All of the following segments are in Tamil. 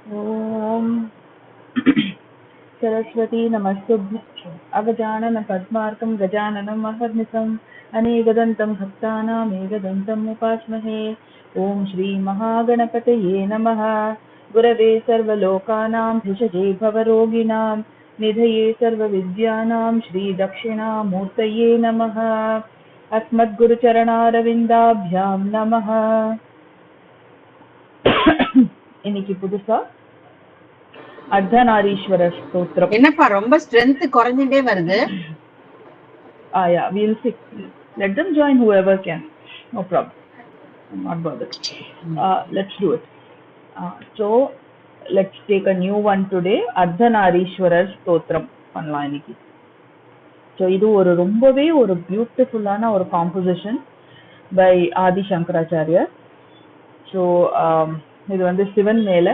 ॐ सरस्वती नमस्तुभ्यं अगजानन पद्मार्कं गजाननं महर्निशम् अनेकदन्तं भक्तानाम् एकदन्तम् उपास्महे। ॐ श्री महागणपतये नमः। गुरवे सर्वलोकानां भिषजे भवरोगिणां निधये सर्वविद्यानां श्रीदक्षिणामूर्तये नमः। अस्मद्गुरुचरणारविन्दाभ्यां नमः। இன்னைக்கு புதுசா அர்த்தநாரீஸ்வர ஸ்தோத்திரம். என்னப்பா ரொம்ப ஸ்ட்ரென்த் குறைஞ்சிட்டே வருது. Yeah, we'll see. Let them join whoever can. No problem. I'm not bothered. Let's do it. So let's take a new one today. Ardhanarishvara ஸ்தோத்திரம் பண்ணலாம் இன்னைக்கு. So இது ஒரு ரொம்பவே ஒரு பியூட்டிஃபுல்லான ஒரு composition by Adi Shankaracharya. So இது வந்து சிவன் மேல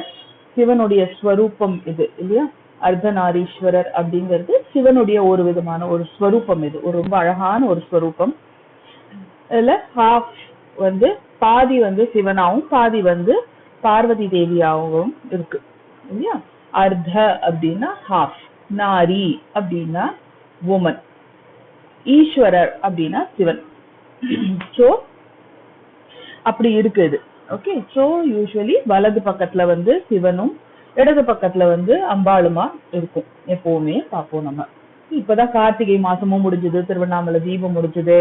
சிவனுடைய ஸ்வரூபம் இது இல்லையா. அர்த்தநாரீஸ்வரர் அப்படிங்கிறது சிவனுடைய ஒரு விதமான ஒரு ஸ்வரூபம். இது ஒரு ரொம்ப அழகான ஒரு ஸ்வரூபம். இதுல ஹாஃப் வந்து பாதி வந்து சிவனாவும் பாதி வந்து பார்வதி தேவியாகவும் இருக்கு இல்லையா. அர்த்த அப்படின்னா ஹாஃப், நாரி அப்படின்னா வுமன், ஈஸ்வரர் அப்படின்னா சிவன். ஸோ அப்படி இருக்குது. ஓகே, ஸோ யூஸ்வலி வலது பக்கத்துல வந்து சிவனும் இடது பக்கத்துல வந்து அம்பாளுமா இருக்கும் எப்பவுமே பார்ப்போம் நம்ம. இப்பதான் கார்த்திகை மாசமும் முடிஞ்சது, திருவண்ணாமலை தீபம் முடிஞ்சது.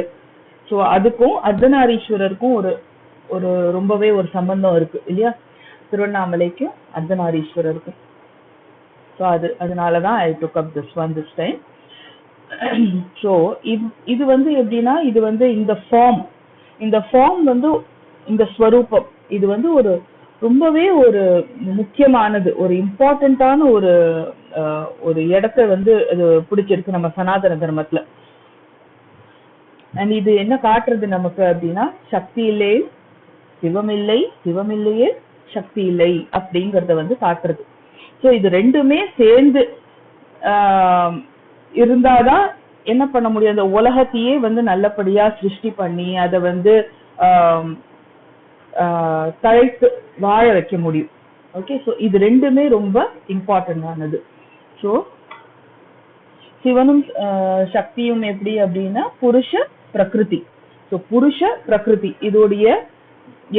ஸோ அதுக்கும் அர்த்தநாரீஸ்வரருக்கும் ஒரு ஒரு ரொம்பவே ஒரு சம்பந்தம் இருக்கு இல்லையா, திருவண்ணாமலைக்கும் அர்த்தநாரீஸ்வரருக்கும். ஸோ அதனாலதான் I dug up this one this time. So இது வந்து எப்படின்னா, இது வந்து இந்த ஃபார்ம் வந்து இந்த ஸ்வரூபம் இது வந்து ஒரு ரொம்பவே ஒரு முக்கியமானது, ஒரு இம்பார்ட்டன்டான ஒரு இடத்தை வந்து அது பிடிச்சிருக்கு நம்ம சனாதன தர்மத்துல. அண்ட் இது என்ன காட்டுறது நமக்கு அப்படின்னா, சக்தி இல்லை சிவம் இல்லை, சிவம் இல்லையே சக்தி இல்லை அப்படிங்கறத வந்து காட்டுறது. ஸோ இது ரெண்டுமே சேர்ந்து இருந்தாதான் என்ன பண்ண முடியும், அந்த உலகத்தையே வந்து நல்லபடியா சிருஷ்டி பண்ணி அதை வந்து தழைத்து வாழ வைக்க முடியும். ஓகே, ஸோ இது ரெண்டுமே ரொம்ப இம்பார்ட்டன்டானது. ஸோ சிவனும் சக்தியும் எப்படி அப்படின்னா புருஷ பிரகிருதி. ஸோ புருஷ பிரகிருதி இதோடைய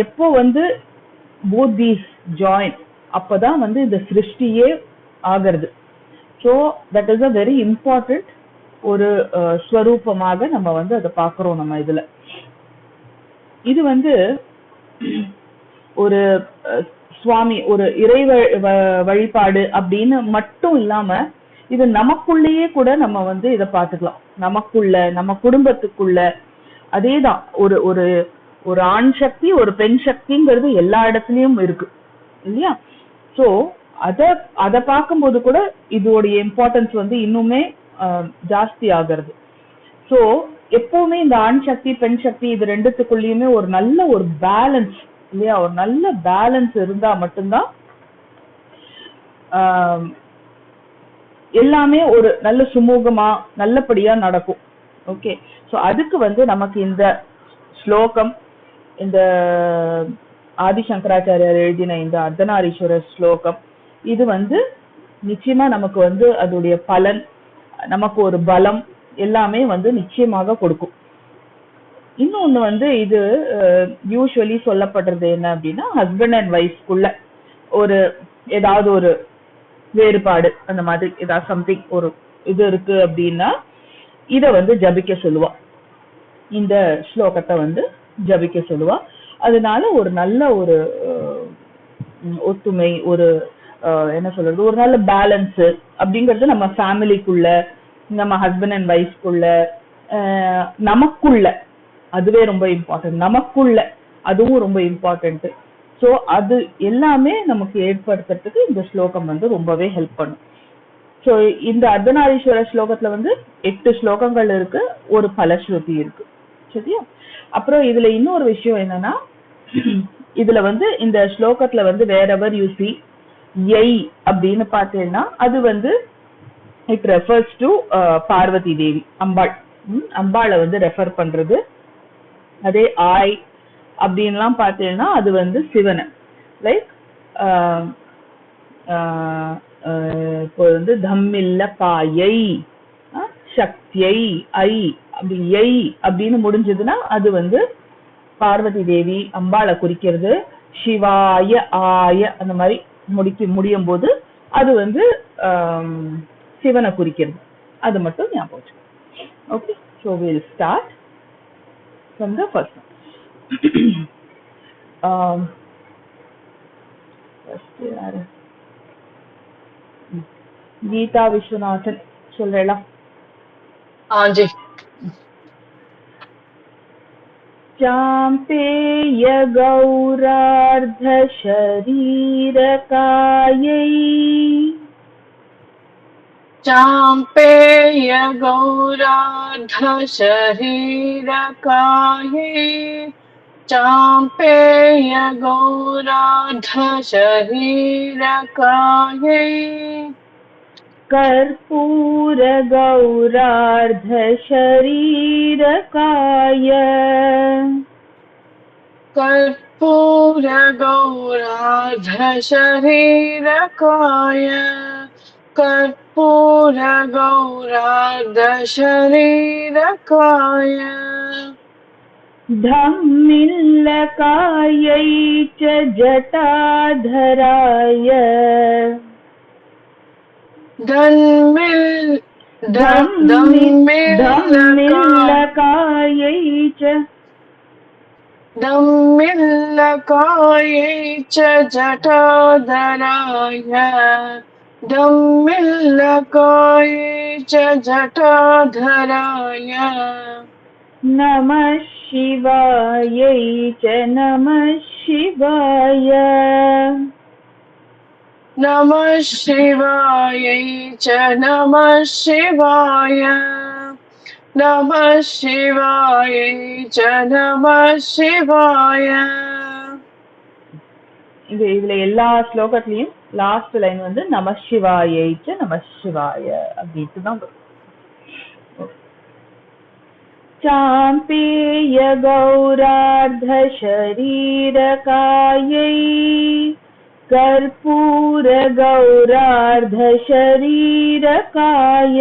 எப்போ வந்து both these join அப்பதான் வந்து இந்த சிருஷ்டியே ஆகிறது. So that is a very important ஒரு ஸ்வரூபமாக நம்ம வந்து அதை பார்க்கிறோம். நம்ம இதுல இது வந்து ஒரு சுவாமி ஒரு இறை வழிபாடு அப்படின்னு மட்டும் இல்லாம இது நமக்குள்ளேயே கூட நம்ம வந்து இதை பார்த்துக்கலாம். நமக்குள்ள நம்ம குடும்பத்துக்குள்ள அதேதான் ஒரு ஒரு ஒரு ஆண் சக்தி ஒரு பெண் சக்திங்கிறது எல்லா இடத்துலயும் இருக்கு இல்லையா. ஸோ அதை பார்க்கும்போது கூட இதோடைய இம்பார்ட்டன்ஸ் வந்து இன்னுமே ஜாஸ்தி ஆகிறது. ஸோ எப்பவுமே இந்த ஆண் சக்தி பெண் சக்தி இது ரெண்டுத்துக்குள்ளயுமே ஒரு நல்ல ஒரு பேலன்ஸ் இல்லையா, ஒரு நல்ல பேலன்ஸ் இருந்தா மட்டும்தான் எல்லாமே ஒரு நல்ல சுமூகமா நல்லபடியா நடக்கும். ஓகே, ஸோ அதுக்கு வந்து நமக்கு இந்த ஸ்லோகம், இந்த ஆதிசங்கராச்சாரியர் எழுதின இந்த அர்த்தநாரீஸ்வரர் ஸ்லோகம் இது வந்து நிச்சயமா நமக்கு வந்து அதோடைய பலன், நமக்கு ஒரு பலம் எல்லாமே வந்து நிச்சயமாக கொடுக்கும். இன்னொன்னு வந்து இது யூஸ்வலி சொல்லப்படுறது என்ன அப்படின்னா, ஹஸ்பண்ட் அண்ட் ஒய்ஃப்குள்ள ஒரு ஏதாவது ஒரு வேறுபாடு அந்த மாதிரி ஏதாவது சம்திங் ஒரு இது இருக்கு அப்படின்னா இத வந்து ஜபிக்க சொல்லுவா, இந்த ஸ்லோகத்தை வந்து ஜபிக்க சொல்லுவா. அதனால ஒரு நல்ல ஒரு ஒத்துமை, ஒரு என்ன சொல்றது, ஒரு நல்ல பேலன்ஸ் அப்படிங்கிறது நம்ம ஃபேமிலிக்குள்ள, நம்ம ஹஸ்பண்ட் அண்ட் ஒய்ஃப்குள்ள, நமக்குள்ள அதுவே ரொம்ப இம்பார்ட்டன்ட், நமக்குள்ள அதுவும் ரொம்ப இம்பார்ட்டன்ட். ஸோ அது எல்லாமே நமக்கு ஏற்படுத்துறதுக்கு இந்த ஸ்லோகம் வந்து ரொம்பவே ஹெல்ப் பண்ணும். ஸோ இந்த அர்த்தநாரீஸ்வர ஸ்லோகத்துல வந்து 8 ஸ்லோகங்கள் இருக்கு, ஒரு பலஸ்ருதி இருக்கு சரியா. அப்புறம் இதுல இன்னொரு விஷயம் என்னன்னா, இதுல வந்து இந்த ஸ்லோகத்துல வந்து வேறெவர் யூ சி எய் அப்படின்னு பார்த்தீங்கன்னா அது வந்து இட் ரெஃபர்ஸ் டு பார்வதி தேவி, அம்பாளை வந்து ரெஃபர் பண்றது. அதே ஆய் அப்படின்லாம் பார்த்தீங்கன்னா அது வந்து சிவனை, லைக் இப்போ வந்து தம்மில்ல காயை, சக்தியை, ஐ அப்படி ஐ அப்படின்னு முடிஞ்சதுன்னா அது வந்து பார்வதி தேவி அம்பாளை குறிக்கிறது. சிவாய ஆய அந்த மாதிரி முடியும் போது அது வந்து சிவனை குறிக்கிறது. அது மட்டும் ஞாபகம் வச்சுக்கோங்க. Okay, so will start from the first. யாரு? கீதா விஸ்வநாதன் சொல்றேளா? जी चाम्पेय गौरार्ध शरीरकायै, चाम्पेय गौरार्ध शरीरकायै, चाम्पेय गौरार्ध शरीरकायै, कर्पूर गौरार्ध शरीरकाय, कर्पूर गौरार्ध शरीरकाय, कर्पूर गौरार्ध शरीरकाय, धम्मिल्लकायै च जटाधराय, धम्मिल्लकायै च जटाधराय, धम्मिल्लकायै च जटाधराय, नमः शिवायै च नमः शिवाय, नमः शिवायै च नमः शिवाय, नमः शिवायै च नमः शिवाय. இதுல எல்லா ஸ்லோகத்திலையும் லாஸ்ட் லைன் வந்து நம சிவாயை ச்ச நம சிவாய அப்படின்ட்டு தான் வரும். சாம்பேய கௌரார்த்த ஷரீரகாயை, கற்பூர கௌரார்த்த ஷரீரகாய,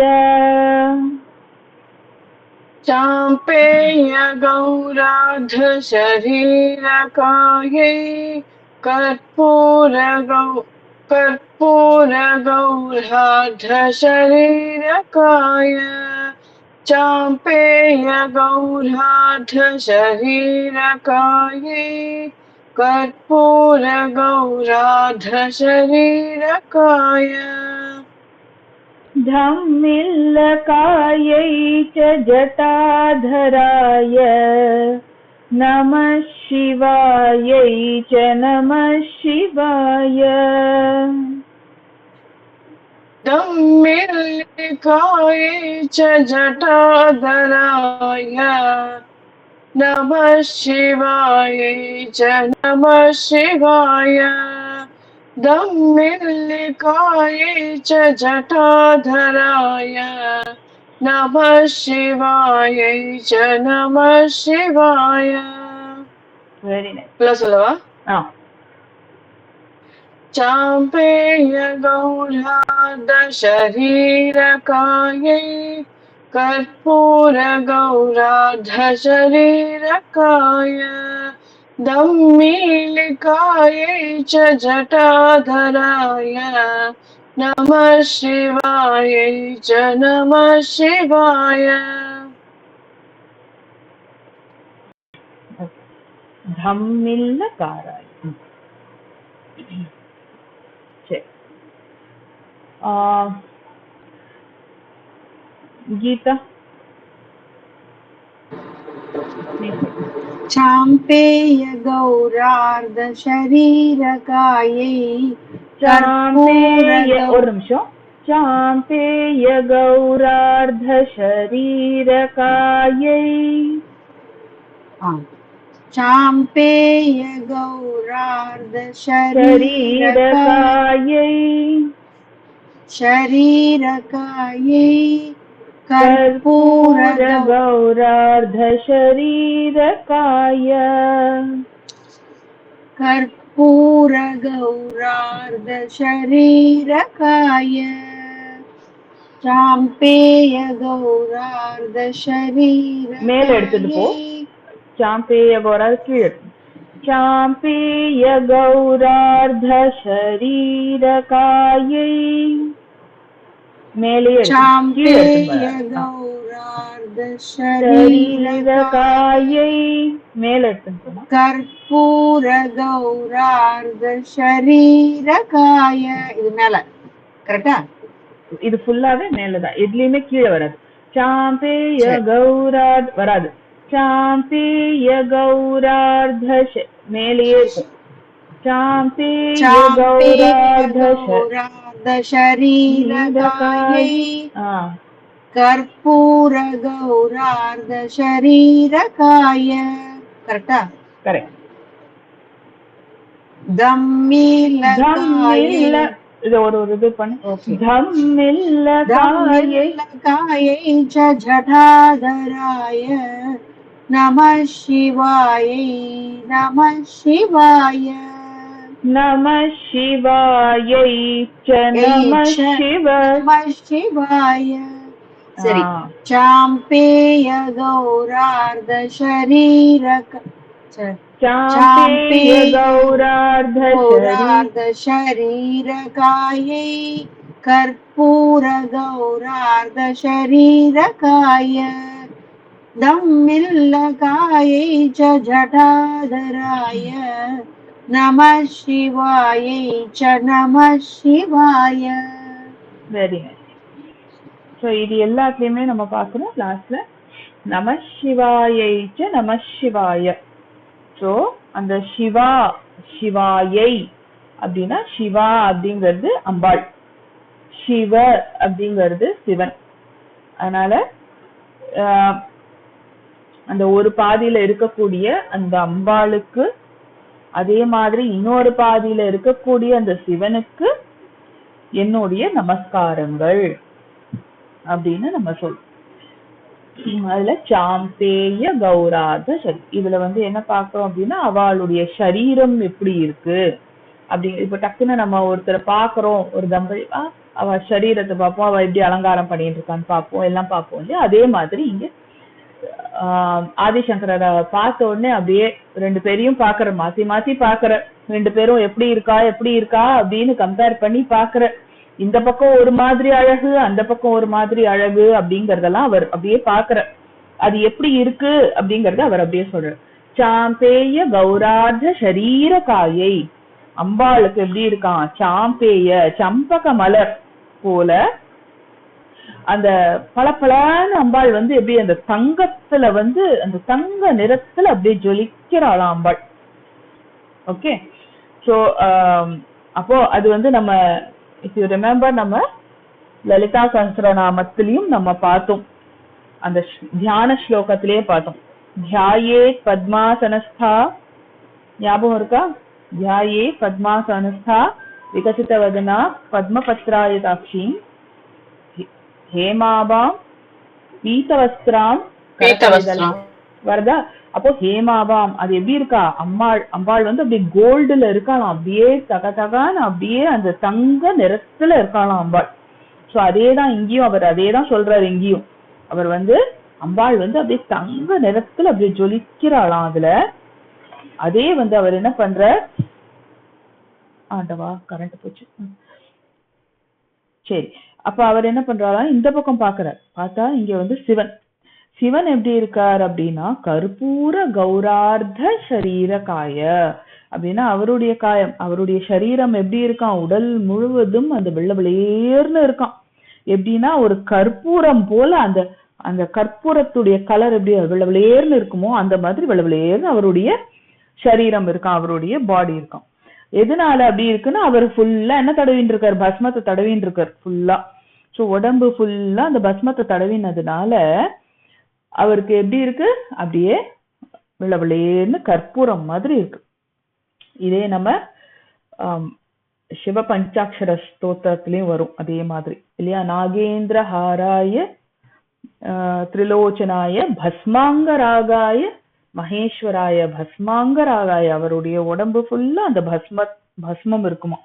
चाम्पेय गौरार्ध शरीरकायै, कर्पूर गौरार्ध शरीरकाय, चाम्पेय गौरार्ध शरीरकायै, कर्पूर गौरार्ध शरीरकाय, धम्मिल्लकायै च जटाधराय, नमः शिवायै च नमः शिवाय, धम्मिल्लकायै च जटाधराय, नमः शिवायै च नमः शिवाय, धम्मिल्लकायै च जटाधराय, नमः शिवायै च नमः शिवाय. Very nice. प्लस சொல்லவா? चाम्पेय गौरार्ध शरीरकायै, कर्पूर गौरार्ध शरीरकाय, धम्मिल्लकायै च जटाधराय, नमः शिवायै च नमः शिवाय. धम्मिल्लकाराय. गीता चाम्पेय गौरार्ध शरीरकायै, चाम्पेय ஒரு நிமிஷம் चाम्पेय गौरार्ध शरीरकायै, चाम्पेय गौरार्ध शरीरकायै, शरीरकायै, कर्पूर गौरार्ध शरीरकाय, कर्पूरगौरार्धशरीरकाय चाम्पेय மேல எடுத்துட்டு போ. गौरार्धशरीरकायै சாம்பேய கௌரார்த கீழே சாம்பேய கௌரார்த ஷரீரகாயை மேலே கீழே चाम्पेय எடுத்து गौरार्धशरीरकायै மேல எடுத்து कर्पूरगौरार्धशरीरकाय இது மேல கரெக்டா? இது ஃபுல்லாவே மேலதான், எதுலயுமே கீழே வராது. சாம்பேய சரி. கௌரார்த் வராது. சாம்பேய கௌரார்த மேலேயே இருக்கும். சாம்பேய गौरार्धशरीरकायै कर्पूरगौरार्धशरीरकाय கரெக்டா? கரெக்ட். தம்மில்லகாயை இது ஒரு இது பண்ணு. ஓகே. தம்மில்லகாயை च जटाधराय नमः शिवायै नमः शिवाय நமः சிவாயை ச நமः शिवाय சரி. चाम्पेय गौरार्धशरीरक चाम्पेय गौरार्धशरीरकायै कर्पूरगौरार्धशरीरकाय दम्मिल्लकायै च जटाधराय नमः शिवायै च नमः शिवाय. Very nice. ஸோ இது எல்லாத்துலயுமே நம்ம பார்க்கணும். லாஸ்ட்ல நம சிவாயை ச நம சிவாய. ஸோ அந்த சிவா சிவாயை அப்படின்னா சிவா அப்படிங்கிறது அம்பாள், சிவ அப்படிங்கிறது சிவன். அதனால அந்த ஒரு பாதியில இருக்கக்கூடிய அந்த அம்பாளுக்கு, அதே மாதிரி இன்னொரு பாதியில இருக்கக்கூடிய அந்த சிவனுக்கு என்னுடைய நமஸ்காரங்கள் அப்படின்னு நம்ம சொல்றோம். அதுல சாம்பேய கௌரார்த இதுல என்ன பார்க்கிறோம் அப்படின்னா அவளுடைய சரீரம் எப்படி இருக்கு அப்படி. இப்ப டக்குன்னு நம்ம ஒருத்தரை பாக்குறோம், ஒரு தம்பதி அவ சரீரத்தை பார்ப்போம், அவ எப்படி அலங்காரம் பண்ணிட்டு இருக்கான்னு பார்ப்போம், எல்லாம் பார்ப்போம் இல்லையா. அதே மாதிரி இங்க ஆதிசங்கர பார்த்த உடனே அப்படியே ரெண்டு பேரையும் பாக்குற, மாத்தி மாத்தி பாக்குற, ரெண்டு பேரும் எப்படி இருக்கா அப்படின்னு கம்பேர் பண்ணி பாக்குற. இந்த பக்கம் ஒரு மாதிரி அழகு, அந்த பக்கம் ஒரு மாதிரி அழகு அப்படிங்கறதெல்லாம் அவர் அப்படியே பாக்குற. அது எப்படி இருக்கு அப்படிங்கறத அவர் அப்படியே சொல்ற. சாம்பேய கௌரார்த ஷரீரகாயை, அம்பாளுக்கு எப்படி இருக்கான், சாம்பேய சம்பக மலர் போல அந்த பளபளன்னு அம்பாள் எப்படி அந்த தங்கத்துல அந்த தங்க நிறத்துல அப்படியே ஜொலிக்கிறாளாம் அம்பாள். ஓகே. சோ அப்போ அது நம்ம if you remember நம்ம லலிதா சஹஸ்ரநாமத்திலையும் நம்ம பார்த்தோம், அந்த தியான ஸ்லோகத்திலேயே பார்த்தோம். தியாயே பத்மாசனஸ்தா, ஞாபகம் இருக்கா? தியாயே பத்மாசனஸ்தா விகசித வதனா பத்மபத்ராயதாட்சி ஹேமாபாம் பீதவஸ்திராம் வருதா? அப்போ ஹேமாபாம் அது எப்படி இருக்கா, அம்பாள் அப்படி கோல்டுல இருக்கலாம், அப்படியே தகதகான்னு அப்படியே அந்த தங்க நிறத்துல இருக்கலாம் அம்பாள். சோ அதேதான் இங்கேயும் அவர் அதேதான் சொல்றாரு. இங்கேயும் அவர் அம்பாள் அப்படியே தங்க நிறத்துல அப்படியே ஜொலிக்கிறாளாம். அதுல அதே அவர் என்ன பண்ற, ஆண்டவா கரண்ட் போச்சு. சரி, அப்ப அவர் என்ன பண்றாராம், இந்த பக்கம் பாக்குறார். பார்த்தா இங்க சிவன் எப்படி இருக்கார் அப்படின்னா கற்பூர கௌரார்த்த சரீரகாய அப்படின்னா அவருடைய காயம், அவருடைய சரீரம் எப்படி இருக்கான், உடல் முழுவதும் அந்த வெள்ளை வெளியேர்னு இருக்கான். எப்படின்னா ஒரு கற்பூரம் போல அந்த அந்த கற்பூரத்துடைய கலர் எப்படி வெள்ளை வெளியேர்னு இருக்குமோ அந்த மாதிரி வெள்ளை வெளியேர்னு அவருடைய சரீரம் இருக்கான், அவருடைய பாடி இருக்கான். எதனால அப்படி இருக்குன்னா அவர் ஃபுல்லா என்ன தடவின்னு இருக்காரு, பஸ்மத்தை தடவின்னு இருக்காரு ஃபுல்லா. ஸோ உடம்பு ஃபுல்லா அந்த பஸ்மத்தை தடவினதுனால அவருக்கு எப்படி இருக்கு, அப்படியே வெள்ளை வெள்ளேன்னு கற்பூரம் மாதிரி இருக்கு. இதே நம்ம சிவ பஞ்சாட்சர ஸ்தோத்திரத்திலயும் வரும் அதே மாதிரி இல்லையா. நாகேந்திர ஹாராய திரிலோச்சனாய பஸ்மாங்க ராகாய மகேஸ்வராய பஸ்மாங்கராகாய, அவருடைய உடம்பு ஃபுல்லா அந்த பஸ்மம் இருக்குமா.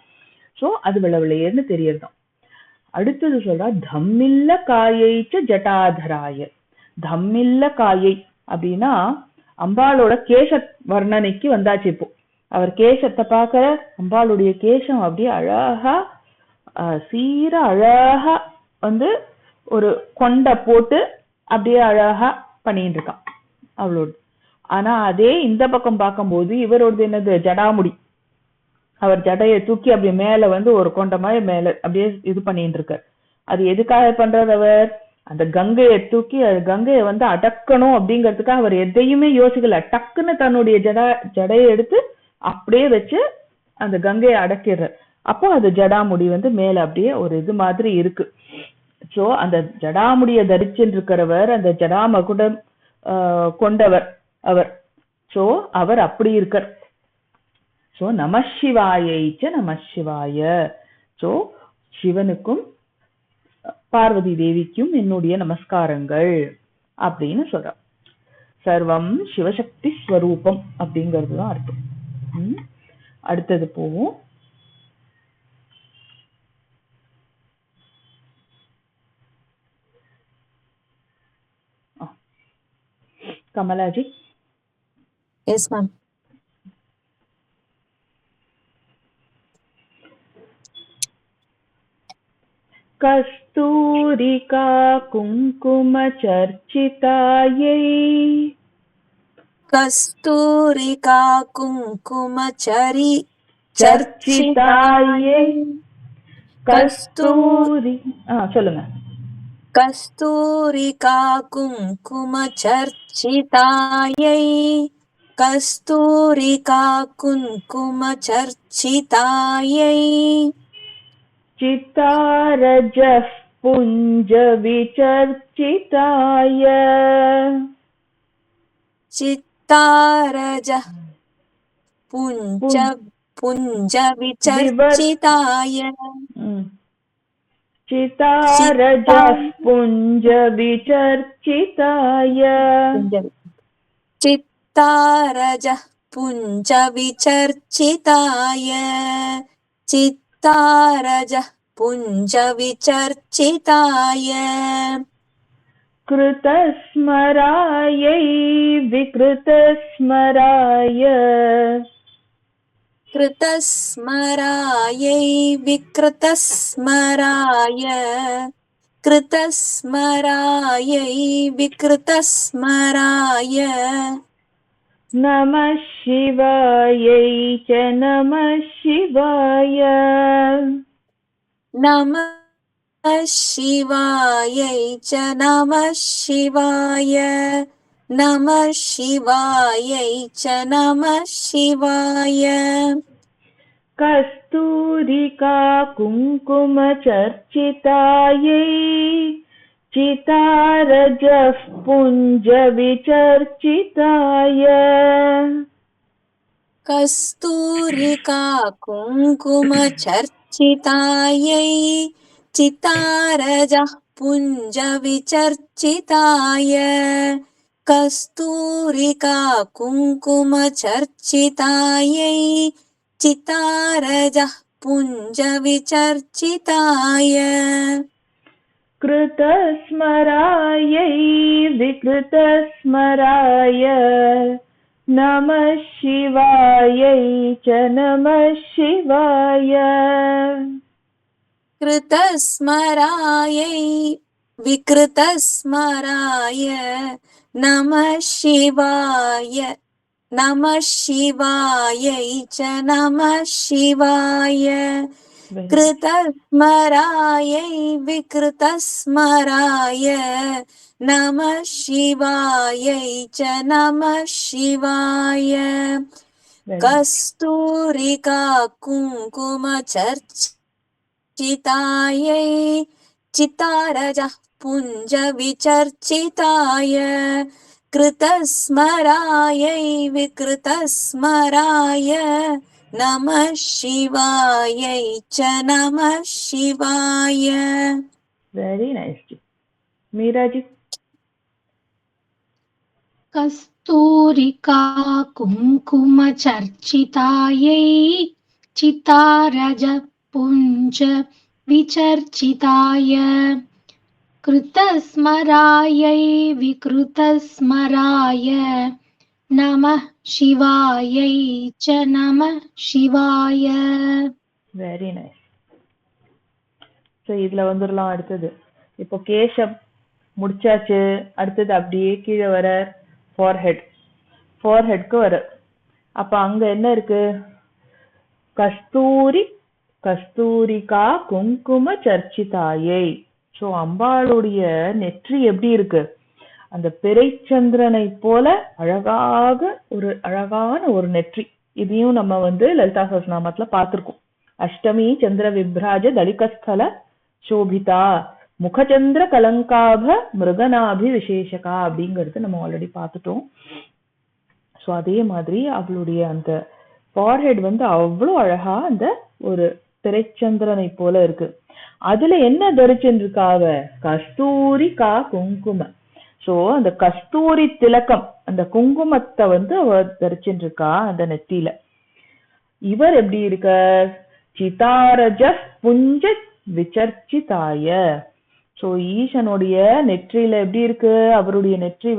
சோ அது விளவிளையர்னு தெரியறதாம். அடுத்தது சொல்றா தம்மில்ல காயைச்ச ஜட்டாதராய. தம்மில்ல காயை அப்படின்னா அம்பாளோட கேச வர்ணனைக்கு வந்தாச்சு. இப்போ அவர் கேசத்தை பார்க்கற, அம்பாளுடைய கேசம் அப்படியே அழகா சீரா அழகா ஒரு கொண்டை போட்டு அப்படியே அழகா பண்ணிட்டு இருக்கான் அவளோட. ஆனா அதே இந்த பக்கம் பார்க்கும்போது இவரோடது என்னது, ஜடாமுடி. அவர் ஜடையை தூக்கி அப்படியே மேல ஒரு கொண்ட மாதிரி மேல அப்படியே இது பண்ணிட்டு இருக்கார். அது எதுக்காக பண்றது? அவர் அந்த கங்கையை தூக்கி கங்கையை அடக்கணும் அப்படிங்கிறதுக்காக அவர் எதையுமே யோசிக்கல. டக்குன்னு தன்னுடைய ஜடையை எடுத்து அப்படியே வச்சு அந்த கங்கையை அடக்கிடுறார். அப்போ அது ஜடாமுடி மேல அப்படியே ஒரு இது மாதிரி இருக்கு. சோ அந்த ஜடாமுடியை தரிச்சுட்டு இருக்கிறவர் அந்த ஜடாமகுடம் கொண்டவர் அவர். சோ அவர் அப்படி இருக்கார். சோ நமசிவாயைச்ச நமசிவாய. சோ சிவனுக்கும் பார்வதி தேவிக்கும் என்னுடைய நமஸ்காரங்கள் அப்படின்னு சொல்ற. சர்வம் சிவசக்தி ஸ்வரூபம் அப்படிங்கிறதுதான் அர்த்தம். அடுத்தது போவோம். கமலாஜி. Yes ma'am. கஸ்தூரிகா குங்கும சர்ச்சிதாயை. கஸ்தூரிகா குங்கும சர்ச்சிதாயை. கஸ்தூரி சொல்லுங்க. கஸ்தூரிகா குங்கும சர்ச்சிதாயை. கஸ்தூரிகா குங்கும சர்ச்சிதாயை. சித்தாரஜः புஞ்ச விசர்ச்சிதாய. சித்தாரஜः புஞ்ச விசர்ச்சிதாய. சித்தாரஜः புஞ்ச விசர்ச்சிதாய. சித்தாரஜः புஞ்ச விசர்ச்சிதாய. சித்தாரஜः புஞ்ச விசர்ச்சிதாய. கிருதஸ்மராயை விக்ருதஸ்மராய. கிருதஸ்மராயை விக்ருதஸ்மராய. கிருதஸ்மராயை விக்ருதஸ்மராய. நமः சிவாயை ச நமः சிவாய. நமः சிவாயை ச நமः சிவாய. நமः சிவாயை ச நமः சிவாய. கஸ்தூரிகா குங்கும சர்ச்சிதாயை. சித்தாரஜः புஞ்ச விசர்ச்சிதாய. கஸ்தூரிகா குங்கும சர்ச்சிதாயை. சித்தாரஜः புஞ்ச விசர்ச்சிதாய. கஸ்தூரிகா குங்கும சர்ச்சிதாயை. சித்தாரஜः புஞ்ச விசர்ச்சிதாய. கிருதஸ்மராயை விக்ருதஸ்மராய. நமः சிவாயை ச நமः சிவாய. கிருதஸ்மராயை விக்ருதஸ்மராய. நமः சிவாய. நமः சிவாயை ச நமः சிவாய. கிருதஸ்மராயை விக்ருதஸ்மராய. நமः சிவாயை ச நமः சிவாய. கஸ்தூரிகா குங்கும சர்ச்சிதாயை. சித்தாரஜः புஞ்ச விசர்ச்சிதாய. கிருதஸ்மராயை விக்ருதஸ்மராய. நமः சிவாயை ச நமः சிவாய. Very nice. மீராஜி. கஸ்தூரிகா கஸ்தூரிகா குங்கும சர்ச்சிதாயை சிதாரஜ புஞ்ச விசர்ச்சிதாய கிருதஸ்மராயை விக்ருதஸ்மராய நமः சிவாயை ச நமः சிவாய. Very nice. ஸோ இதுல வந்துடலாம். அடுத்தது இப்போ கேசம் முடிச்சாச்சு. அடுத்தது அப்படியே கீழே வர ஃபோர்ஹெட்க்கு வர. அப்ப அங்க என்ன இருக்கு? கஸ்தூரிகா குங்கும சர்ச்சிதாயை. ஸோ அம்பாளுடைய நெற்றி எப்படி இருக்கு? அந்த பிறைச்சந்திரனை போல அழகான ஒரு நெற்றி. இதையும் நம்ம லலிதா சஹஸ்ரநாமத்துல பார்த்திருக்கோம். அஷ்டமி சந்திர விப்ராஜ தலிகஸ்தல சோபிதா முகச்சந்திர கலங்காப மிருகநாபி விசேஷகா அப்படிங்கிறது நம்ம ஆல்ரெடி பார்த்துட்டோம். ஸோ அதே மாதிரி அவளுடைய அந்த ஃபார்ஹெட் அவ்வளோ அழகா அந்த ஒரு திரைச்சந்திரனை போல இருக்கு. அதுல என்ன தரிச்சுருக்காவ? கஸ்தூரிகா குங்கும. சோ அந்த கஸ்தூரி திலக்கம், அந்த குங்குமத்தை அவ தரிச்சுருக்கா அந்த நெத்தியில. இவர் எப்படி இருக்க? சிதாரஜ புஞ்ச விசர்ச்சிதாய. சோ ஈசனுடைய நெற்றியில எப்படி இருக்கு? அவருடைய நெற்றி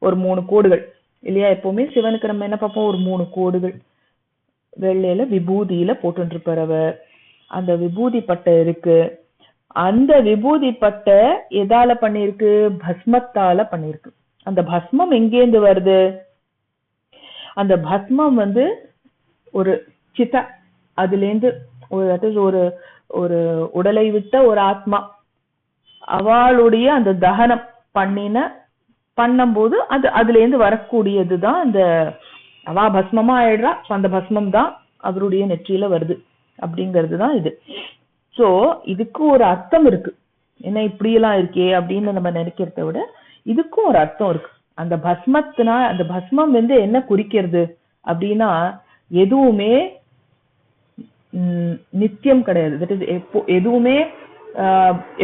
ஒரு 3 கோடுகள் இல்லையா? எப்பவுமே சிவனுக்கு நம்ம என்ன பார்ப்போம்? ஒரு 3 கோடுகள் வெள்ளையில விபூதியில போட்டு இருப்பவர். அந்த விபூதி பட்டை இருக்கு. அந்த விபூதி பட்டை எதால பண்ணிருக்கு? பஸ்மத்தால பண்ணிருக்கு. அந்த பஸ்மம் எங்கேந்து வருது? அந்த பஸ்மம் ஒரு சித்த, அதுல இருந்து ஒரு ஒரு உடலை விட்ட ஒரு ஆத்மா அவளுடைய அந்த தகனம் பண்ணும்போது அதுல இருந்து வரக்கூடியதுதான் அந்த அவா பஸ்மமா ஆயிடுறா. அந்த பஸ்மம் தான் அவருடைய நெற்றியில வருது அப்படிங்கிறது தான் இது. சோ இதுக்கு ஒரு அர்த்தம் இருக்கு. என்ன இப்படியெல்லாம் இருக்கே அப்படின்னு நம்ம நினைக்கிறத விட இதுக்கும் ஒரு அர்த்தம் இருக்கு. அந்த பஸ்மத்தினா அந்த பஸ்மம் என்ன குறிக்கிறது அப்படின்னா எதுவுமே நித்தியம் கிடையாது. தட் இஸ் எதுவுமே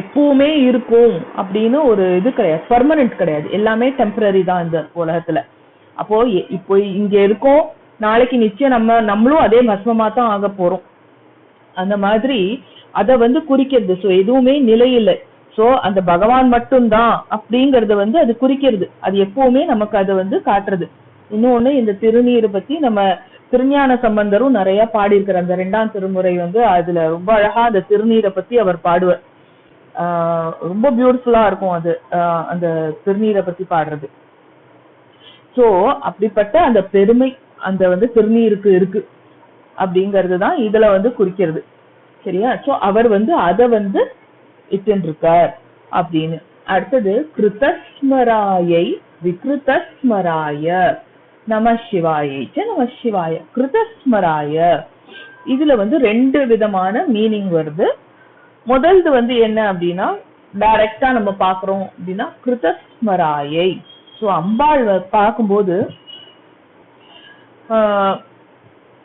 எப்பவுமே இருக்கும் அப்படின்னு ஒரு இது கிடையாது. பெர்மனன்ட் கிடையாது. எல்லாமே டெம்பரரி தான் இந்த உலகத்துல. அப்போ இப்போ இங்க இருக்கோம், நாளைக்கு நிச்சயம் நம்மளும் அதே பஸ்மமா தான் ஆக போறோம். அந்த மாதிரி அத குறிக்கிறது. சோ எதுவுமே நிலை இல்லை. சோ அந்த பகவான் மட்டும்தான் அப்படிங்கறத அது குறிக்கிறது. அது எப்பவுமே நமக்கு அதை காட்டுறது. இன்னொன்னு, இந்த திருநீரை பத்தி நம்ம திருஞான சம்பந்தரும் நிறைய பாடியிருக்கிற அந்த 2ஆம் திருமுறை அதுல ரொம்ப அழகா அந்த திருநீரை பத்தி அவர் பாடுவார். ரொம்ப பியூட்டிஃபுல்லா இருக்கும் அது, அந்த திருநீரை பத்தி பாடுறது. சோ அப்படிப்பட்ட அந்த பெருமை அந்த திருநீருக்கு இருக்கு அப்படிங்கிறது தான் இதுல குறிக்கிறது. சரியா? சோ அவர் அத இட்டிருக்கார் அப்படின்னு. அடுத்தது கிருதஸ்மராயை விக்ருதஸ்மராய நம சிவாயை நம சிவாய. கிருதஸ்மராய இதுல 2 விதமான மீனிங் வருது. முதல்து என்ன அப்படின்னா, டைரக்டா நம்ம பாக்குறோம் அப்படின்னா கிருதஸ்மராயை. சோ அம்பாள் பார்க்கும்போது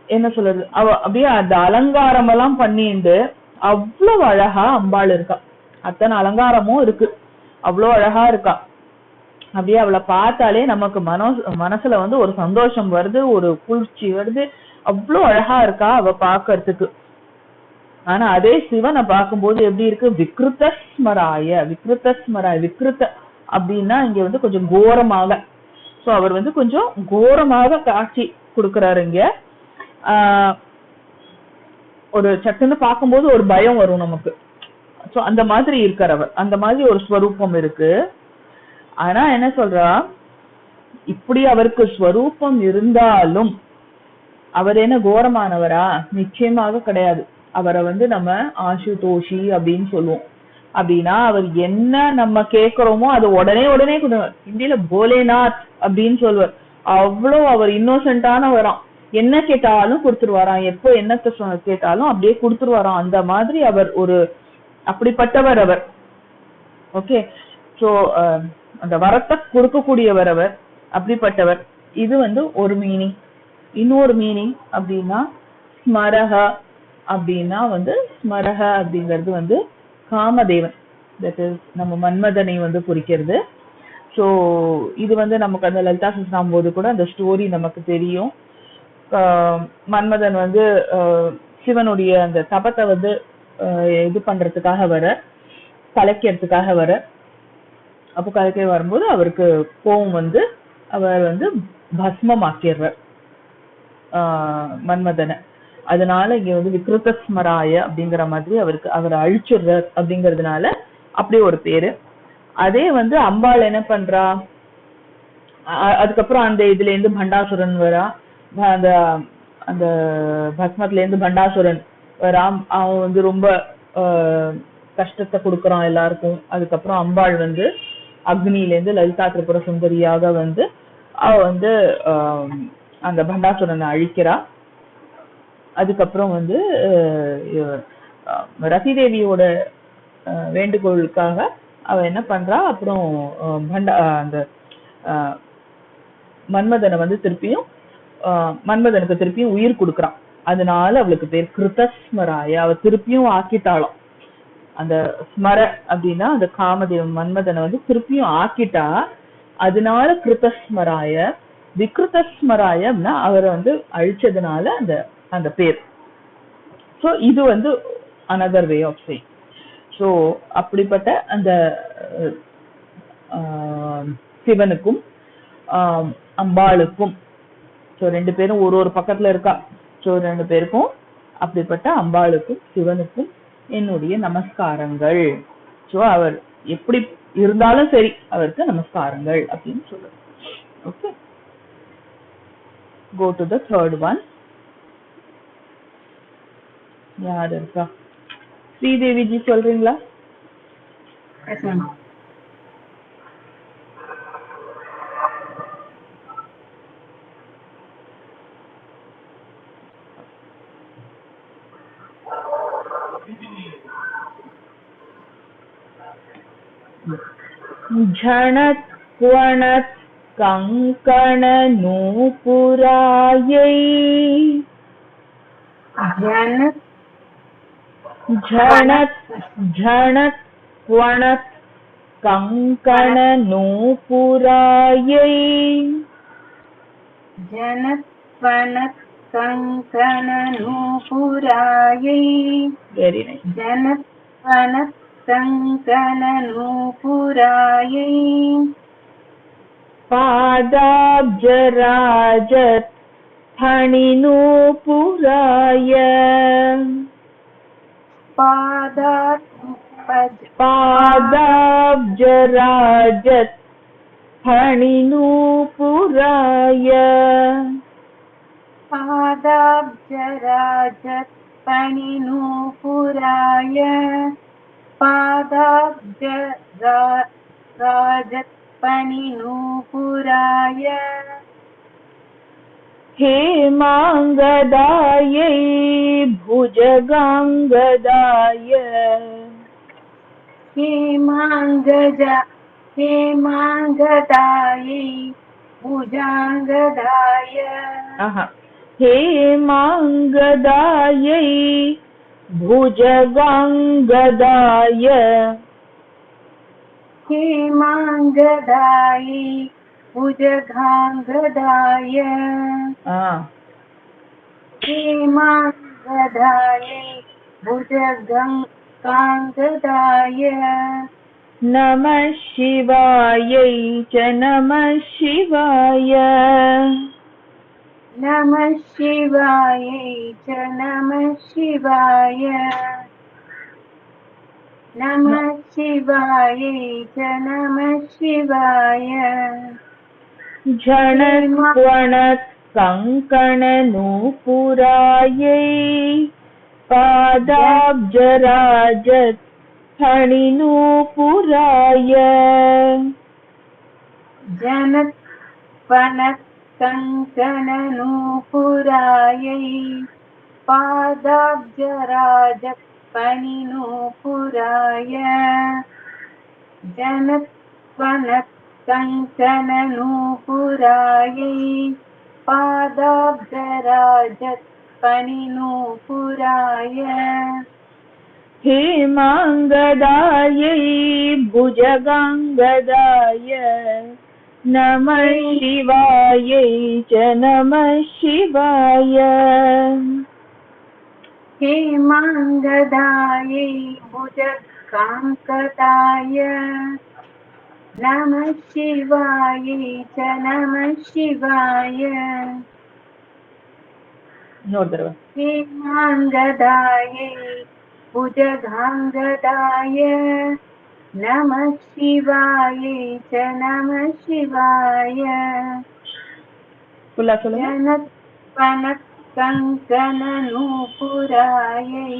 என்ன சொல்றது, அவ அப்படியே அந்த அலங்காரம் எல்லாம் பண்ணிட்டு அவ்வளவு அழகா அம்பாள் இருக்கா. அத்தனை அலங்காரமும் இருக்கு, அவ்வளவு அழகா இருக்கா. அப்படியே அவளை பார்த்தாலே நமக்கு மனசுல ஒரு சந்தோஷம் வருது, ஒரு குளிர்ச்சி வருது. அவ்வளவு அழகா இருக்கா அவ பாக்குறதுக்கு. ஆனா அதே சிவனை பார்க்கும்போது எப்படி இருக்கு? விக்ருதஸ்மராய. விக்ருத அப்படின்னா இங்க கொஞ்சம் கோரமாக. சோ அவர் கொஞ்சம் கோரமாக காட்சி கொடுக்கிறாரு இங்க. ஒரு சட்டுன்னு பார்க்கும்போது ஒரு பயம் வரும் நமக்கு. சோ அந்த மாதிரி இருக்கார் அவர். அந்த மாதிரி ஒரு ஸ்வரூபம் இருக்கு. ஆனா என்ன சொல்றா, இப்படி அவருக்கு ஸ்வரூபம் இருந்தாலும் அவர் என்ன கோரமானவரா? நிச்சயமாக கிடையாது. அவரை நம்ம ஆசுதோஷி அப்படின்னு சொல்லுவோம். அப்படின்னா அவர் என்ன நம்ம கேட்கிறோமோ அது உடனே கொடுவார். ஹிந்தியில போலேநாத் அப்படின்னு சொல்லுவார். அவ்வளோ அவர் இன்னோசென்டானவராம். என்ன கேட்டாலும் கொடுத்துருவாராம். எப்போ என்னத்தை கேட்டாலும் அப்படியே கொடுத்துருவாராம். அந்த மாதிரி அவர் ஒரு அப்படிப்பட்டவர் அவர். ஓகே. சோ அந்த வரத்தை கொடுக்கக்கூடியவர் அவர், அப்படிப்பட்டவர். இது ஒரு மீனிங். இன்னொரு மீனிங் அப்படின்னா ஸ்மரஹ அப்படின்னா ஸ்மரஹ அப்படிங்கிறது காமதேவன். தட் இஸ் நம்ம மன்மதனை குறிக்கிறது. ஸோ இது வந்து நமக்கு அந்த லலிதா சஹஸ்ரநாமம் போது கூட அந்த ஸ்டோரி நமக்கு தெரியும். மன்மதன் வந்து சிவனுடைய அந்த தபத்தை வந்து இது பண்றதுக்காக வர, கலைக்கிறதுக்காக வர, அப்போ கலைக்க வரும்போது அவருக்கு கோபம் வந்து அவர் வந்து பஸ்மமாக்கிடுறார் மன்மதனை. அதனால இங்க வந்து விக்ருத ஸ்மராய அப்படிங்கிற மாதிரி அவரை அழிச்சுடுறார் அப்படிங்கிறதுனால அப்படி ஒரு பேரு. அதே வந்து அம்பாள் என்ன பண்றா, அதுக்கப்புறம் அந்த இதுல இருந்து பண்டாசுரன் வரா, அந்த அந்த பஸ்மத்துல இருந்து பண்டாசுரன் வரா, அவன் வந்து ரொம்ப கஷ்டத்தை கொடுக்கறான் எல்லாருக்கும். அதுக்கப்புறம் அம்பாள் வந்து அக்னியில இருந்து லலிதா திரிபுர சுந்தரியாக வந்து அவ வந்து அந்த பண்டாசுரனை அழிக்கிறா. அதுக்கப்புறம் வந்து ரதிதேவியோட வேண்டுகோளுக்காக அவ என்ன பண்றா, அப்புறம் அந்த மன்மதனை வந்து மன்மதனுக்கு திருப்பியும் உயிர் கொடுக்குறான். அதனால அவளுக்கு பேர் கிருதஸ்மராய. அவ திருப்பியும் ஆக்கிட்டாளாம். அந்த ஸ்மர அப்படின்னா அந்த காமதேவன் மன்மதனை வந்து திருப்பியும் ஆக்கிட்டா, அதனால கிருதஸ்மராய. விக்ருதஸ்மராய அப்படின்னா அவரை வந்து அழிச்சதுனால அந்த பேர். ஸோ இது வந்து another way of saying. So அப்படிப்பட்ட அந்த சிவனுக்கும் அம்பாளுக்கும், ஸோ ரெண்டு பேரும் ஒரு பக்கத்துல இருக்கா. ஸோ ரெண்டு பேருக்கும், அப்படிப்பட்ட அம்பாளுக்கும் சிவனுக்கும் என்னுடைய நமஸ்காரங்கள். ஸோ அவர் எப்படி இருந்தாலும் சரி அவருக்கு நமஸ்காரங்கள் அப்படின்னு சொல்லுங்க. Okay, go to the third one. யார் இருக்கா? ஸ்ரீதேவி ஜி சொல்றீங்களா? झणत् क्वणत् कंकण नूपुरायै. झणत् झणत् क्वणत् कंकण नूपुरायै. झणत् क्वणत् कंकण नूपुरायै. Very nice. झणत् क्वणत् कंकण नूपुरायै. पादाब्जराजत् फणिनूपुराय. पादाब्जराजत् फणिनूपुराय. पादाब्जराजत् फणिनूपुराय. पादाब्जराजत् फणिनूपुराय. हेमांगदायै भुजगांगदाय. हेमांगदायै भुजांगदाय. हेमांगदायै भुजगांगदाय. हेमांगदायै भुजगांगदाय. हेमांगदायै भुजगांगदाय. नमः शिवायै च नमः शिवाय. नमः शिवायै च नमः शिवाय. नमः शिवायै च नमः शिवाय. झणत् क्वणत् कंकण नूपुरायै. पादाब्जराजत् फणिनूपुराय. झणत् क्वणत् कंकण नूपुरायै. पादाब्जराजत् फणिनूपुराय. झणत् क्वणत् कंकण नूपुरायै. पादाब्जराजत् फणिनूपुराय. हेमाङ्गदायै भुजगाङ्गदाय नमः शिवायै च नमः शिवाय हेमाङ्गदायै भुजगाङ्गदाय नमः शिवायै च नमः शिवाय हेमाङ्गदायै भुजगाङ्गदाय नमः शिवायै च नमः शिवाय जनकनकङ्कणनूपुरायै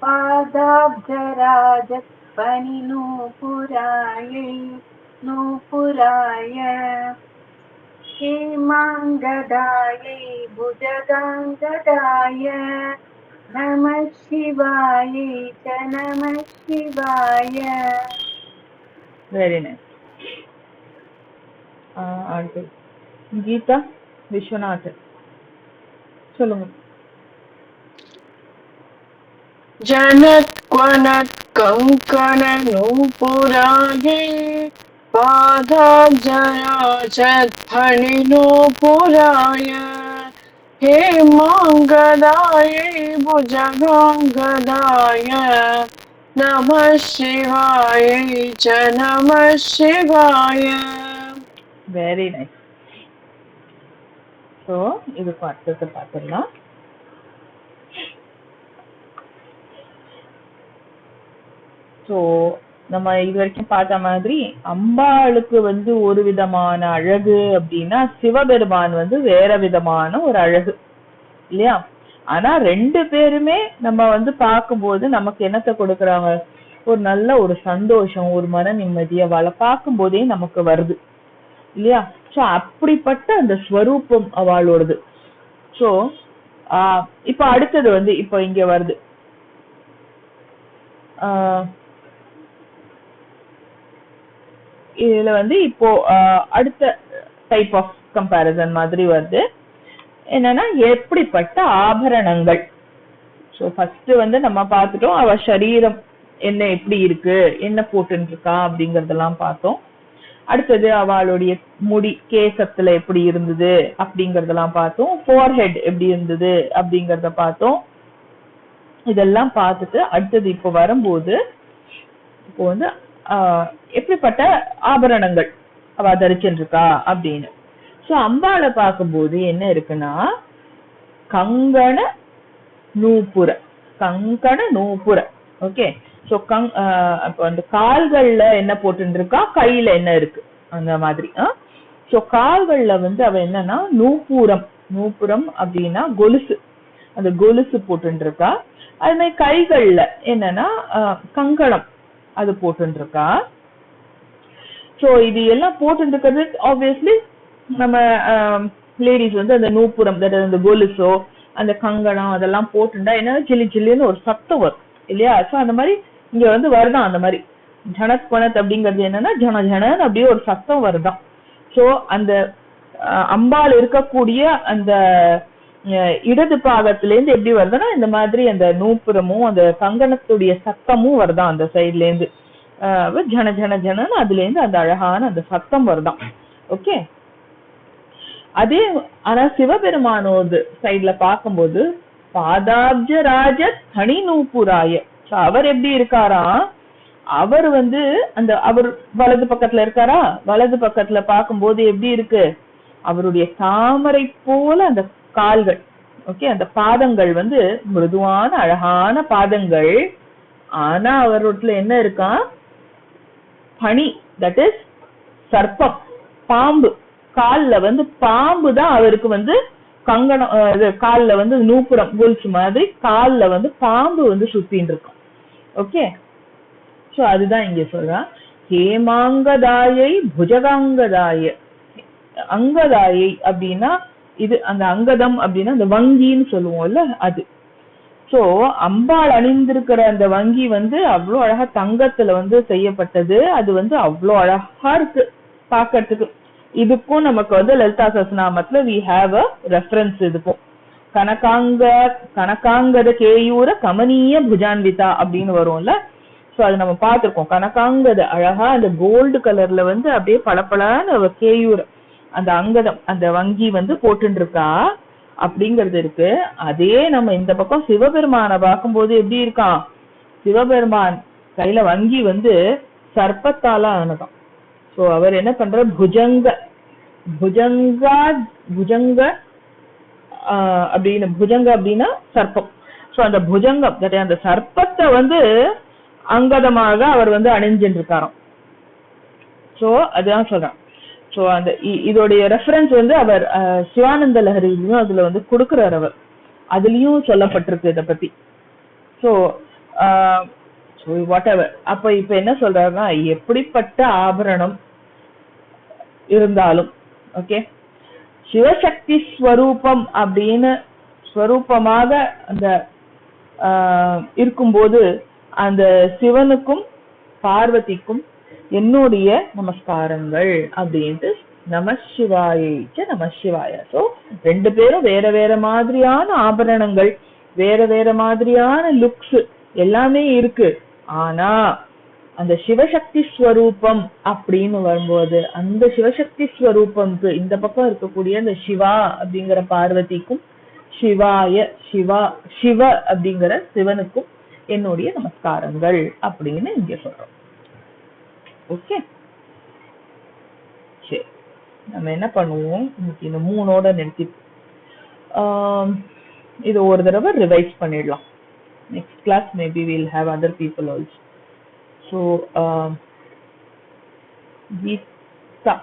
पादाब्जराजत्पनिनूपुरायै नूपुराय हेमाङ्गदायै भुजगाङ्गदाय नमः शिवायै च नमः शिवाय. Very nice. அடுத்து கீதா விஸ்வநாதன் சொல்லுங்க. जनत्वनत्कङ्कणनूपुरायै पादाब्जराजत्फणिनूपुराय हेमाङ्गदायै भुजगाङ्गदाय नमः शिवायै च नमः शिवाय. Very nice. So இதுக்கு அடுத்தது பார்த்துடலாம். ஸோ நம்ம இது வரைக்கும் பார்த்த மாதிரி அம்பாளுக்கு வந்து ஒரு விதமான அழகு அப்படின்னா சிவபெருமான் வந்து வேற விதமான ஒரு அழகு இல்லையா? ஆனா ரெண்டு பேருமே நம்ம வந்து பார்க்கும்போது நமக்கு என்னத்தை கொடுக்குறாங்க? ஒரு நல்ல ஒரு சந்தோஷம், ஒரு மன நிம்மதி அவளை பார்க்கும் போதே நமக்கு வருது இல்லையா? ஸோ அப்படிப்பட்ட அந்த ஸ்வரூபம் அவளோடது. ஸோ இப்போ அடுத்தது வந்து இப்போ இங்க வருது. இதுல வந்து இப்போ அடுத்த டைப் ஆஃப் கம்பேரிசன் மாதிரி வருது. என்னன்னா எப்படிப்பட்ட ஆபரணங்கள். ஸோ ஃபர்ஸ்ட் வந்து நம்ம பார்த்துட்டோம் அவ சரீரம் என்ன எப்படி இருக்கு, என்ன போட்டுன்னு இருக்கா அப்படிங்கறதெல்லாம் பார்த்தோம். அடுத்தது அவளுடைய முடி கேசத்துல எப்படி இருந்தது அப்படிங்கறதெல்லாம் பார்த்தோம். ஃபோர்ஹெட் எப்படி இருந்தது அப்படிங்கறத பார்த்தோம். இதெல்லாம் பார்த்துட்டு அடுத்தது இப்போ வரும்போது இப்போ வந்து எப்படிப்பட்ட ஆபரணங்கள் அவ தரிச்சுருக்கா அப்படின்னு. ஸோ அம்பாளை பார்க்கும்போது என்ன இருக்குன்னா கங்கண நூப்புர, கங்கண நூப்புர. ஓகே, ஸோ அப்போ அந்த கால்கள்ல என்ன போட்டு இருக்கா, கையில என்ன இருக்கு அந்த மாதிரி. ஸோ கால்கள்ல வந்து அவ என்னன்னா நூப்புரம், நூப்புரம் அப்படின்னா கொலுசு, அந்த கொலுசு போட்டு இருக்கா. அது மாதிரி கைகள்ல என்னன்னா கங்கணம் அது போட்டு இருக்கா. ஸோ இது எல்லாம் போட்டு இருக்கிறது ஆப்வியஸ்லி நம்ம லேடிஸ் வந்து அந்த நூப்புரம் அந்த கொலுசோ அந்த கங்கணம் அதெல்லாம் போட்டுண்டா என்ன ஜில்லி ஜில்லின்னு ஒரு சத்தம் வரும் இல்லையா? ஸோ அந்த மாதிரி இங்க வந்து வருதான் அந்த மாதிரி ஜனத் பணத் அப்படிங்கிறது என்னன்னா ஜன ஜனன்னு அப்படியே ஒரு சத்தம் வருதான். ஸோ அந்த அம்பாள் இருக்கக்கூடிய அந்த இடது பாகத்துல இருந்து எப்படி வருதுன்னா இந்த மாதிரி அந்த நூப்புறமும் அந்த கங்கணத்துடைய சத்தமும் வருதான் அந்த சைட்ல இருந்து ஜன ஜன ஜனன்னு அதுல இருந்து அந்த அழகான அந்த சத்தம் வருதான். ஓகே, அதே ஆனா சிவபெருமானோது சைட்ல பார்க்கும்போது பாதாப்ஜ ராஜ தனி நூப்புராய. அவர் எப்படி இருக்காரா, அவர் வந்து அந்த அவர் வலது பக்கத்துல இருக்காரா, வலது பக்கத்துல பார்க்கும்போது எப்படி இருக்கு அவருடைய தாமரை போல அந்த கால்கள். ஓகே, அந்த பாதங்கள் வந்து மிருதுவான அழகான பாதங்கள். ஆனா அவரோட்ல என்ன இருக்கா பனி, தட் இஸ் சர்ப்பம், பாம்பு. கால்ல வந்து பாம்பு தான் அவருக்கு வந்து கங்கணம், கால்ல வந்து நூப்புரம் கொலுசு மாதிரி கால்ல வந்து பாம்பு வந்து சுத்தின்னு இருக்கும். ஓகே, சோ அதுதான் இங்க சொல்றான். ஹேமாங்கதாயை புஜகாங்கதாய. அங்கதாயை அப்படின்னா இது அந்த அங்கதம் அப்படின்னா அந்த வங்கின்னு சொல்லுவோம்ல அது. சோ அம்பாள் அணிந்திருக்கிற அந்த வங்கி வந்து அவ்வளோ அழகா தங்கத்துல வந்து செய்யப்பட்டது. அது வந்து அவ்வளோ அழகா இருக்கு பாக்கிறதுக்கு. இதுக்கும் நமக்கு வந்து Lalitha சஹஸ்ரநாமத்துல we have a reference இதுக்கும். கனகாங்கத கேயூர கமனீய புஜான்விதா அப்படின்னு வரும்ல. ஸோ அது நம்ம பார்த்துருக்கோம். கனகாங்கத அழகா அந்த கோல்டு கலர்ல வந்து அப்படியே பளபளன்னு கேயூர அந்த அங்கதம் அந்த வங்கி வந்து போட்டுட்டு இருக்கா அப்படிங்கிறது இருக்கு. அதே நம்ம இந்த பக்கம் சிவபெருமானை பார்க்கும்போது எப்படி இருக்கான், சிவபெருமான் கையில வங்கி வந்து சர்ப்பத்தால ஆனதாம். ஸோ அவர் என்ன பண்ற, புஜங்க அப்படின்னு, புஜங்க அப்படின்னா சர்ப்பம். ஸோ அந்த புஜங்கம் அந்த சர்ப்பத்தை வந்து அங்கதமாக அவர் வந்து அணிஞ்சுட்டு இருக்காராம். ஸோ அதுதான் சொல்றேன். ஸோ அந்த இதோடைய ரெஃபரன்ஸ் வந்து அவர் சிவானந்த லஹரிலையும் அதுல வந்து கொடுக்குறார் அவர், அதுலயும் சொல்லப்பட்டிருக்கு இதை பத்தி. So what ever. அப்ப இப்ப என்ன சொல்றாருன்னா, எப்படிப்பட்ட ஆபரணம் இருந்தாலும் ஓகே, சிவசக்தி ஸ்வரூபம் அப்படின்னு ஸ்வரூபமாக அந்த இருக்கும்போது அந்த சிவனுக்கும் பார்வதிக்கும் என்னுடைய நமஸ்காரங்கள் அப்படின்ட்டு நம சிவாய. ஸோ ரெண்டு பேரும் வேற வேற மாதிரியான ஆபரணங்கள், வேற வேற மாதிரியான லுக்ஸ் எல்லாமே இருக்கு. ஆனா அந்த சிவசக்தி ஸ்வரூபம் அப்படின்னு வரும்போது அந்த சிவசக்தி ஸ்வரூபம்க்கு இந்த பக்கம் இருக்கக்கூடிய அந்த சிவா அப்படிங்கிற பார்வதிக்கும் சிவ அப்படிங்கிற சிவனுக்கும் என்னுடைய நமஸ்காரங்கள் அப்படின்னு இங்க சொல்றோம். ஓகே, சரி, நம்ம என்ன பண்ணுவோம், இன்னைக்கு இந்த 3ஓட நிறுத்தி இது ஒரு தடவை ரிவைஸ் பண்ணிடலாம். Next class maybe will have other people also. So Geetha,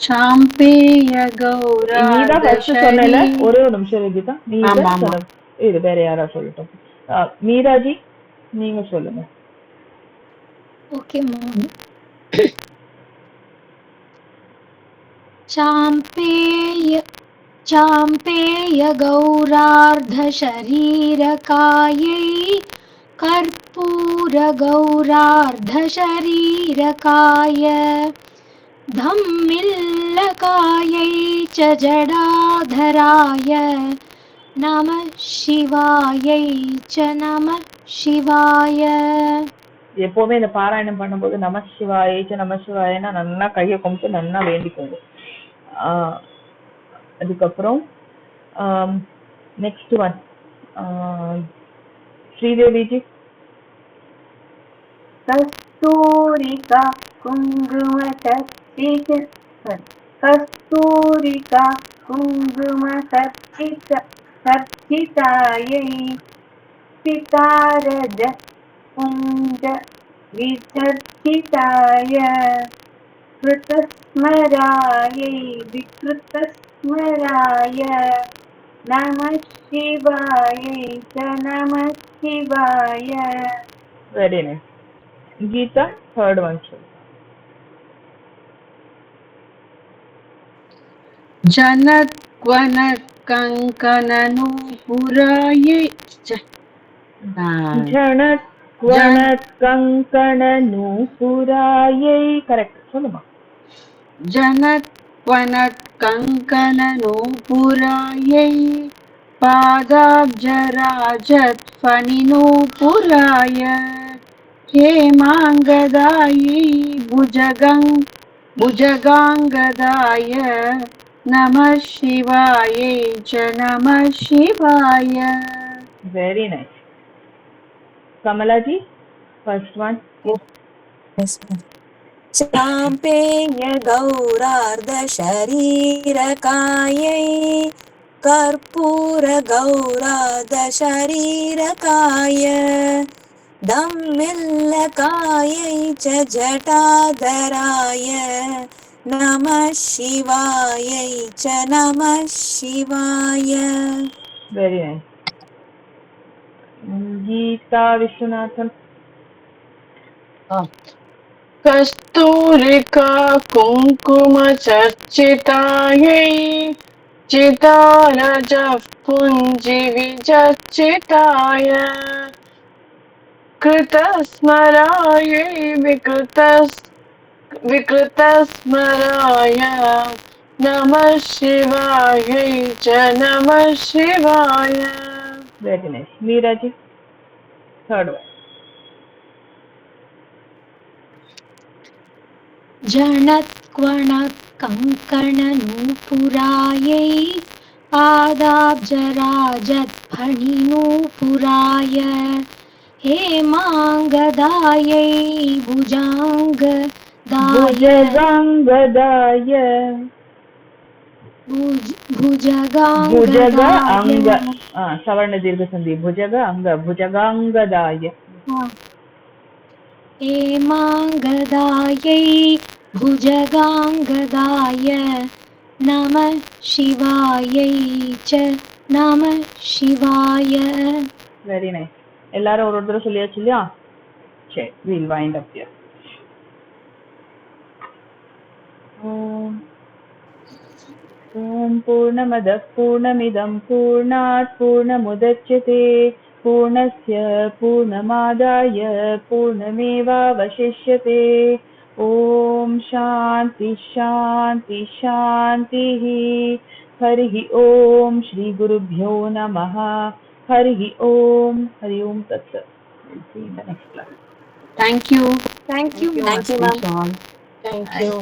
சாம்பேய கௌரா நீதான் ஃபர்ஸ்ட் சொன்னல. ஒரே ஒரு நிமிஷம் கீதா, நீ இது வேற யாரா சொல்லட்டும். மீராஜி நீங்க சொல்லுங்க. Okay ma'am. चाम्पेय गौरार्धशरीरकायै कर्पूरगौरार्धशरीरकाय धम्मिल्लकायै च जडाधराय नमः शिवायै च नमः शिवाय. எப்பவுமே இந்த பாராயணம் பண்ணும்போது நம சிவாயனா நல்லா கையை கும்பிட்டு நல்லா வேண்டிக்கோங்க. அதுக்கப்புறம் நெக்ஸ்ட் ஒன் ஸ்ரீதேவிஜி. கஸ்தூரிகா குங்கும சர்ச்சிதாயை சிதாரஜ புஞ்ச விசர்ச்சிதாய கிருதஸ்மராயை விக்ருதஸ்மராய நமः சிவாயை ச நமः சிவாய. Very nice. Geetha, third one. जनक्वनक् कङ्कणनूपुरायै கங்கணநூபுராயை. கரெக்ட், சொல்லுமா. जनक्वनक् कङ्कणनूपुरायै पादाब्जराजत्फणिनूपुराय हेमाङ्गदायै भुजगाङ्गदाय नमः शिवायै च नमः शिवाय. Very nice. Kamalaji, first one. Yes, ma'am. चाम्पेय गौरार्धशरीरकायै कर्पूरगौरार्धशरीरकाय धम्मिल्लकायै च जटाधराय नमः शिवायै च नमः शिवाय. Very nice. Geeta Vishwanathan. Kasturika कुङ्कुम चर्चितायै चितारजः पुञ्जि विचर्चिताय कृतस्मरायै विकृतस्मराय Namah Shivayai Cha Namah Shivaya. Very nice. Meeraji, third one. जणत्क्वणत्कङ्कणनूपुरायै पादाब्जराजत्फणिनूपुराय हेमाङ्गदायै भुजगाङ्गदाय भुजग अंग भुजगाङ्गदाय सवर्ण दीर्घ संधि भुजग अंग भुजगाङ्गदाय हेमाङ्गदायै भुजगाङ्गदाय नमः शिवायै च नमः शिवाय. Very nice. எல்லாரும் ஒரு தடவை சொல்லியாச்சு இல்லையா? சரி, we'll wind up here. ॐ पूर्णमदः पूर्णमिदं पूर्णात् पूर्णमुदच्यते पूर्णस्य पूर्णमादाय पूर्णमेवावशिष्यते. ॐ शान्ति शान्ति शान्तिः. हरिः ॐ श्री गुरुभ्यो नमः. हरिः ॐ. हरि ओम तत्सत्. We'll see you in the next class. Thank you. Thank you, ma'am. Thank you.